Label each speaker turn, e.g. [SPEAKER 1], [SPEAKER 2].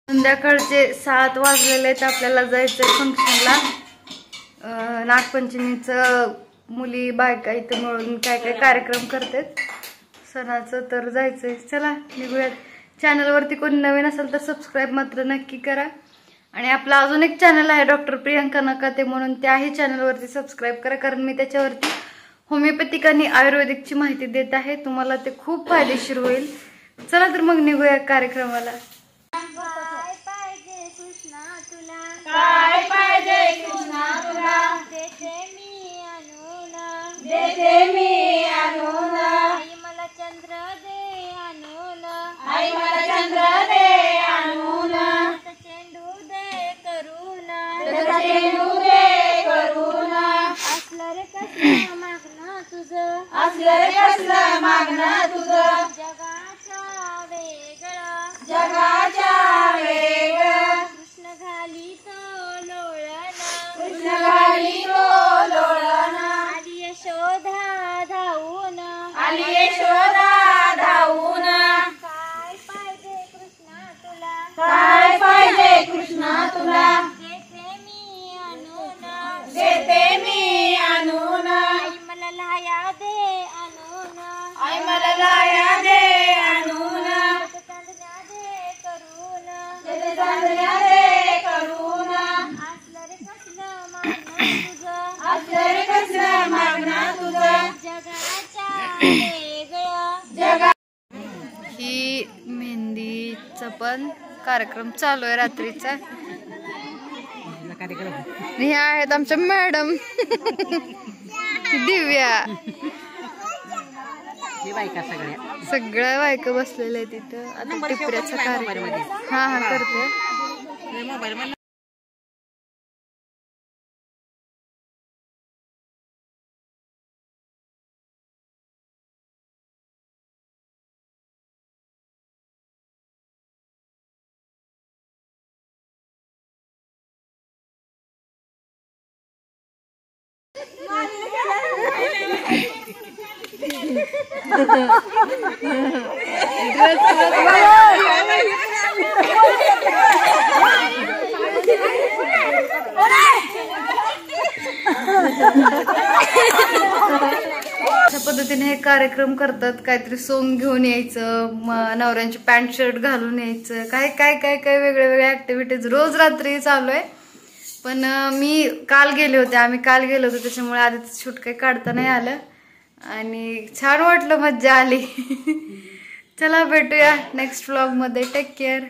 [SPEAKER 1] संध्याकाळचे 7 वाजलेले आहेत. आपल्याला जायचंय फंक्शनला. नागपंचमीचं मुली बायका इथं मिळून काय काय कार्यक्रम करतात सणाचं, तर जायचंय. चला निघूयात. चॅनलवरती कोणी नवीन असेल तर सबस्क्राईब मात्र नक्की करा. आणि आपला अजून एक चॅनल आहे डॉक्टर प्रियंका नकाते म्हणून, त्याही चॅनलवरती सबस्क्राईब करा, कारण मी त्याच्यावरती होमिओपॅथिक आणि आयुर्वेदिकची माहिती देत आहे. तुम्हाला ते खूप फायदेशीर होईल. चला तर मग निघूया कार्यक्रमाला.
[SPEAKER 2] काय पाहिजे कृष्णा तुला, देते मी आणून, आई मला चंद्र दे आणून, चेंडू दे करून, असलं रे कसलं मागणं तुझं, जगाच्या वेगळं, कृष्ण घाली तो लोळण, आली यशोदा धावून, काय पाहिजे कृष्णा तुला, देते मी आणून, आई मला लाया दे आणून, चांदण्या दे करून, असलं रे कसलं मागणं तुझं, जगाच्या वेगळं.
[SPEAKER 1] ही मेहंदीचा पण कार्यक्रम चालू आहे रात्रीचा. हे आहेत आमच्या मॅडम दिव्या. सगळ्या बायका बसलेल्या आहेत तिथं. आता टिपऱ्याचा कार्यक्रम. हा करते. अशा पद्धतीने हे कार्यक्रम करतात. काहीतरी सोंग घेऊन यायचं, नवऱ्यांची पॅन्ट शर्ट घालून यायचं, काय काय काय काय वेगळ्या वेगळ्या ऍक्टिव्हिटीज रोज रात्री चालू आहे. पण आम्ही काल गेलो होतो त्याच्यामुळे आधीच शूट काही काढता नाही आलं आणि छान वाटलं, मज्जा आली. चला भेटूया नेक्स्ट व्लॉग मध्ये. Take care.